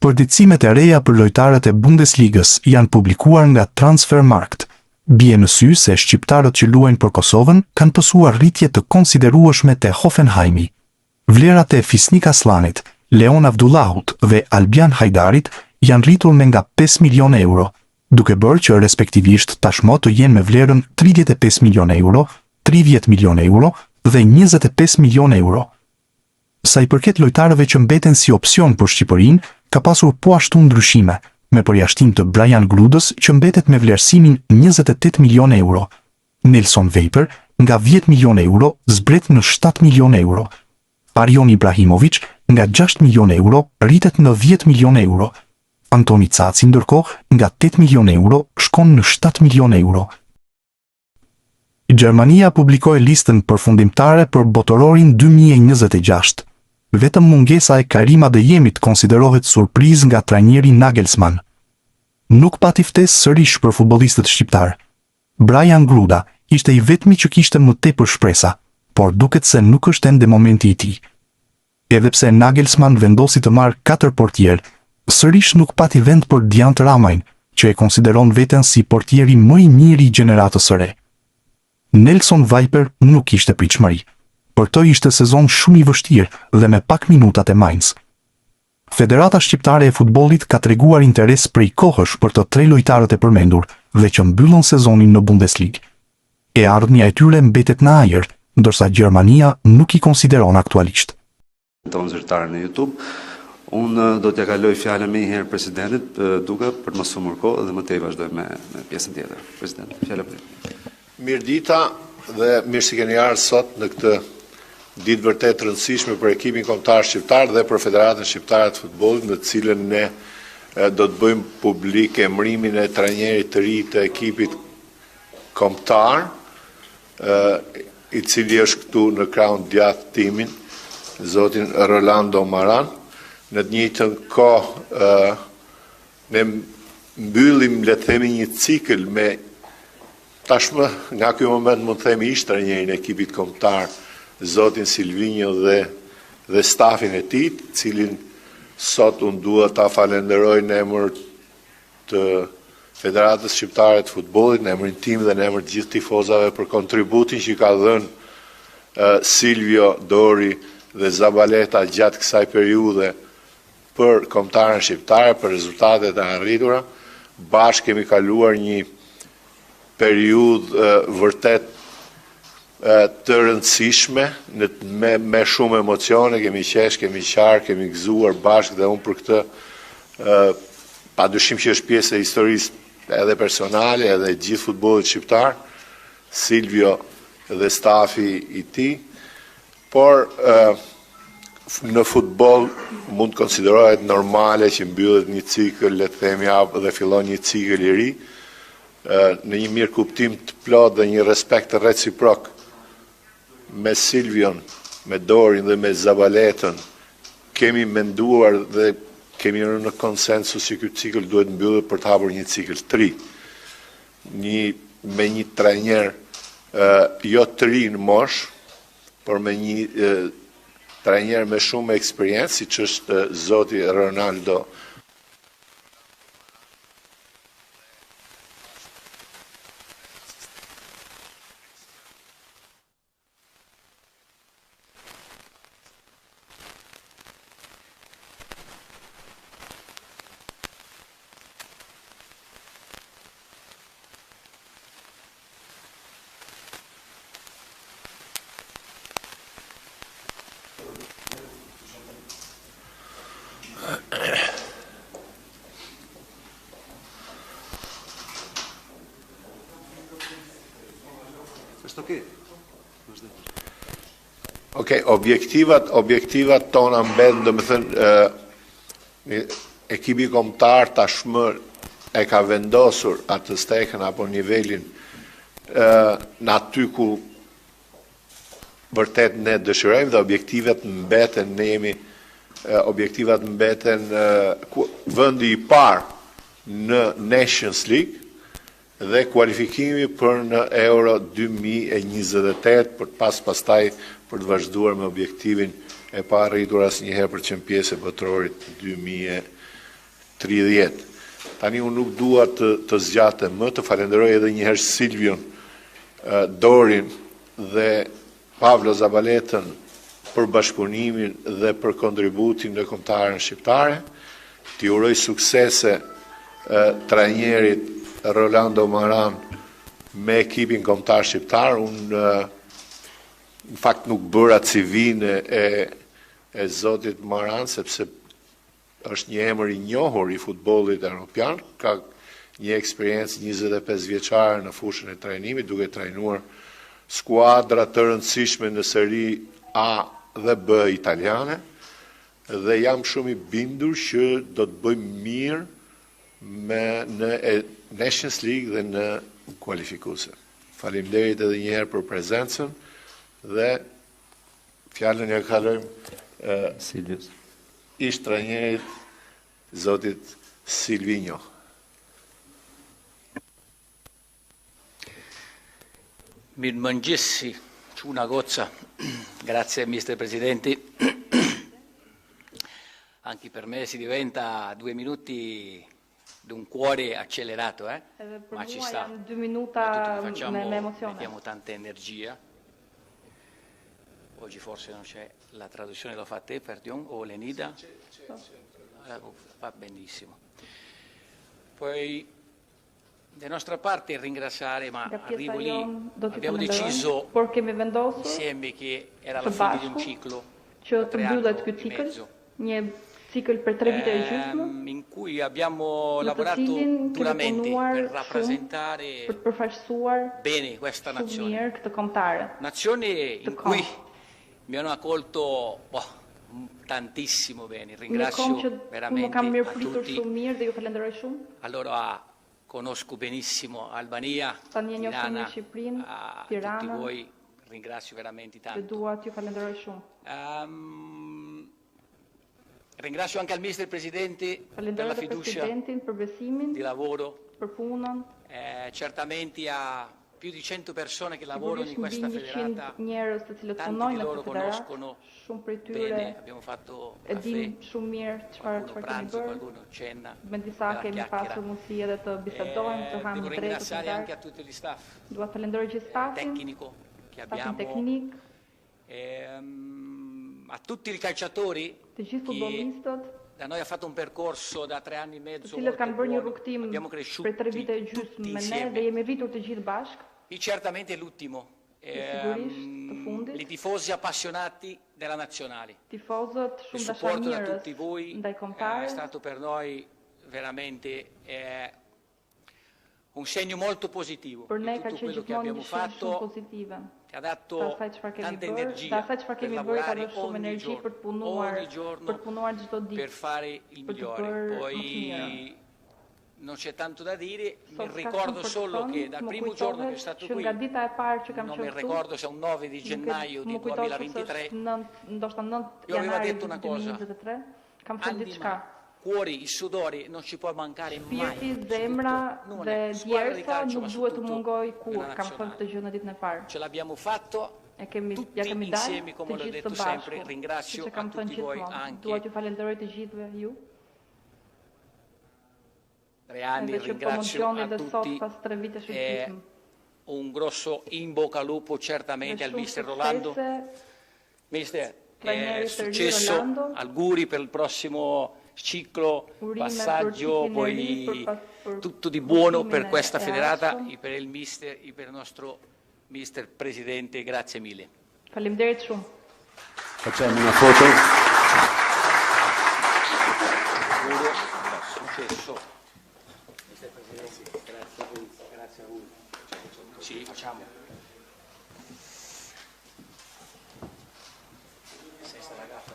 Përditësimet e reja për lojtarët e Bundesligës janë publikuar nga Transfermarkt. Bie në sy se shqiptarët që luajnë për Kosovën kanë pësuar rritje të konsiderueshme te Hoffenheimi. Vlerat e Fisnik Aslanit, Leon Avdullahut dhe Albian Hajdarit janë rritur me nga 5 milion euro, duke bërë që respektivisht tashmë të jenë me vlerën 35 milion euro, 30 milion euro dhe 25 milion euro. Sa i përket lojtarëve që mbeten si opsion për Shqipërinë, ka pasur po ashtu ndryshime, me përjashtim të Brian Gludës që mbetet me vlerësimin 28 milion euro. Nelson Vejper nga 10 milion euro zbret në 7 milion euro. Arion Ibrahimovic nga 6 milion euro rritet në 10 milion euro. Antoni Caci ndërkohë nga 8 milion euro shkon në 7 milion euro. Gjermania publikoi listën përfundimtare për botërorin 2026. Vetëm mungesa e Karim Adeyemit konsiderohet surprizë nga trajneri Nagelsmann. Nuk pati ftesë sërish për futbollistët shqiptar. Brian Gluda ishte i vetmi që kishte më tepër shpresa, por duket se nuk është ende momenti i tij. Edhe pse Nagelsmann vendosi të marrë 4 portier, sërish nuk pati vend për Diant Ramajn, që e konsideron veten si portieri më i mirë i gjeneratës së re. Nelson Vajper nuk ishte pritshmëri. Për to ishte sezon shumë i vështirë dhe me pak minutat e Mainz. Federata Shqiptare e Futbollit ka treguar interes prej kohësh për të 3 lojtarët e përmendur dhe që mbyllën sezonin në Bundesligë. E ardhmja e tyre mbetet në ajër, ndërsa Gjermania nuk i konsideron aktualisht. Tonë zyrtarë në YouTube, unë do t'ja kaloj fjalën me njëherë presidentit duke për të mos humbur kohë dhe më tej vazhdoj me pjesën tjetër. President, fjala për ju. Mirëdita dhe mirë se keni ardhur sot në këtë ditë vërtet rëndësishme për ekipin kombëtar shqiptar dhe për Federatën Shqiptare të Futbollit, në të cilën ne do të bëjmë publik emërimin e trajnerit të ri të ekipit kombëtar, i cili është këtu në krahun djathtë timin, zotin Rolando Maran. Në të njëjtën kohë ne mbyllim, le të themi, një cikël me tashmë nga ky moment mund të themi ish trajnerin e ekipit kombëtar, zotin Silvinjo dhe stafin e tij, cilin sot unë dua ta falenderoj në emër të Federatës Shqiptare të Futbollit, në emrin tim dhe në emër të gjithë tifozave për kontributin që ka dhënë Silvio, Dori dhe Zabaleta gjatë kësaj periudhe për kombëtarën shqiptare, për rezultatet e arritura. Bashkë kemi kaluar një periudhë vërtet të rëndësishme, me shumë emocione, kemi qesh, kemi qarë, kemi gëzuar bashkë dhe unë për këtë padyshim që është pjesë e historisë edhe personale, edhe gjithë futbollit shqiptar, Silvio dhe stafi i tij, por në futboll mund të konsiderohet normale që mbyllet një cikël, le të themi, dhe fillon një cikël i ri, në një mirë kuptim të plot dhe një respekt të reciprok me Silvion, me Dorin dhe me Zabaletën. Kemi menduar dhe kemi rënë në konsensus që ky cikël duhet mbyllet për të hapur një cikël të ri. Me një trajner jo të ri në moshë, por me një trajner me shumë eksperiencë, siç është zoti Ronaldo. Okej, objektivat tona mbeten, domethënë ekipi kombëtar tashmë e ka vendosur atë stekën apo nivelin në aty ku vërtet ne dëshirojmë, dhe objektivat mbeten, ne jemi objektivat mbeten vendi i parë në Nations League dhe kualifikimi për në Euro 2028 për pastaj për të vazhduar me objektivin e pa arritur asnjëherë për qenë pjesë e botrorit 30. Tani unë nuk dua të zgjatem më, të falenderoj edhe një herë Silvion, Dorin dhe Pavlo Zabaletën për bashkëpunimin dhe për kontributin në kombëtarën shqiptare. T'i uroj suksese trajnerit Rolando Maran me ekipin kombëtar shqiptar. Unë në fakt nuk bëra CV-n e zotit Maran, sepse është një emër i njohur i futbollit evropian, ka një eksperiencë 25 vjeçare në fushën e trajnimit, duke trajnuar skuadra të rëndësishme në seri A dhe B italiane, dhe jam shumë i bindur që do të bëjmë mirë në Nations League dhe në kualifikuese. Faleminderit edhe një herë për prezencën dhe fjalën ja kalojmë Silvius. ish trajnerit zotit Silvinho. Mirëmëngjesi, Çuna Gozza. Grazie Mister Presidente. Anche per me si diventa 2 minuti d'un cuore accelerato, ma ci sta. 2 minuta me emozione. Mettiamo tanta energia. Oggi forse non c'è la traduzione, lo fa te, perdon, o Lenida? Va benissimo. Poi da nostra parte ringraziare, ma arrivo lì, abbiamo deciso insieme che era la fine di un ciclo, që të mbyllet ky e cikël, mezzo, një cikël për 3 vite e gjysmë, in cui abbiamo në të lavorato cilin kemi duramente punuar per shumë rappresentare për të përfaqësuar bene questa shumë nazione. mirë këtë kombëtare. Nazione in Të cui kom. mi hanno accolto tantissimo bene. Një kom që Ringrazio ku më veramente kam mirë a pritur tutti. shumë mirë dhe ju falenderoj shumë. Allora conosco benissimo Albania, Tani e njoh shumë Tirana, mirë Shqipërinë, a tutti Tiranën, voi ringrazio veramente dhe tanto. dua t'ju falenderoj shumë. Ringrazio anche al Mister Presidente per Falenderoj la edhe fiducia presidentin për besimin, di lavoro, për punën. certamente a più di 100 persone che lavorano in Sigurisht questa mbi 100 federata. njerëz të cilët Tanti punojnë di në loro këtë federatë, conoscono shumë prej tyre bene, abbiamo fatto e caffè, din shumë mirë çfarë qualcuno kemi pranzo, bërë. qualcuno cena, Me disa bella kemi chiacchiera. pasur mundësi edhe të bisedojmë, të hamë Devo drejtë ringraziare anche a të tutti gli staff Dua të falenderoj gjithë stafin, tecnico che stafin abbiamo, teknik, a tutti i calciatori të gjithë che futbollistët, da noi ha fatto un percorso da 3 anni e të mezzo cilët molto kanë bërë një buono. rrugtim Abbiamo cresciuto për 3 vite e tutti gjysmë me ne insieme. dhe jemi rritur të gjithë bashkë. E certamente l'ultimo. Sigurisht të fundit, I tifosi appassionati della nazionale. tifozët Il shumë supporto da dashamirës tutti voi ndaj è kombëtarës, stato per noi veramente un segno molto positivo për ne di ka tutto qenë quello che gjithmonë abbiamo një shumë fatto, pozitive. che ha Sa dato asaj çfarë kemi tanta bërë, sa energia asaj çfarë per kemi bërë ka lavorare dhënë shumë ogni energji për të giorno, punuar, ogni giorno për të punuar çdo per ditë. fare il per të migliore. bërë më të Poi non c'è tanto da dire, mi Sot ka ricordo shumë për të solo thënë, che dal më primo giorno che è kujtohet stato që qui, nga dita e parë që kam non mi qenë këtu, ricordo se è un 9 di gennaio më di kujtohet se 2023, është 9, ndoshta 9 Io avevo janari detto una cosa. 2023, kam thënë anima, diçka. cuori, il sudore non ci può mancare mai. Shpirti, zemra Soprattutto non dhe è squadra di djersa calcio, ma nuk duhet të soprattutto mungoj nella kur, kam thënë nazionale. këtë gjë në ditën e parë. Ce l'abbiamo fatto Ja tutti kemi dalë insieme, të come l'ho gjithë detto së sempre, bashku, ringrazio siç e kam a thënë tutti voi gjithmonë. anche. Dua t'ju falenderoj të gjithëve ju, 3 anni, edhe që ringrazio promozioni a dhe sot tutti. pas 3 vitesh gjysmë. Un grosso in bocca al lupo certamente al Dhe shumë mister Rolando. suksese, Mister, Trainerit successo, Rolando. auguri per il prossimo ciclo, Urime passaggio, për poi ciklin e ri, për tutto di buono rrugtimin per questa e federata ardhshëm. e per il mister e per il nostro mister presidente, grazie mille. Faleminderit shumë. Facciamo una foto. Auguro, successo. Mister Presidente, grazie a voi, grazie a voi. Sì, facciamo. Senza la gaffa,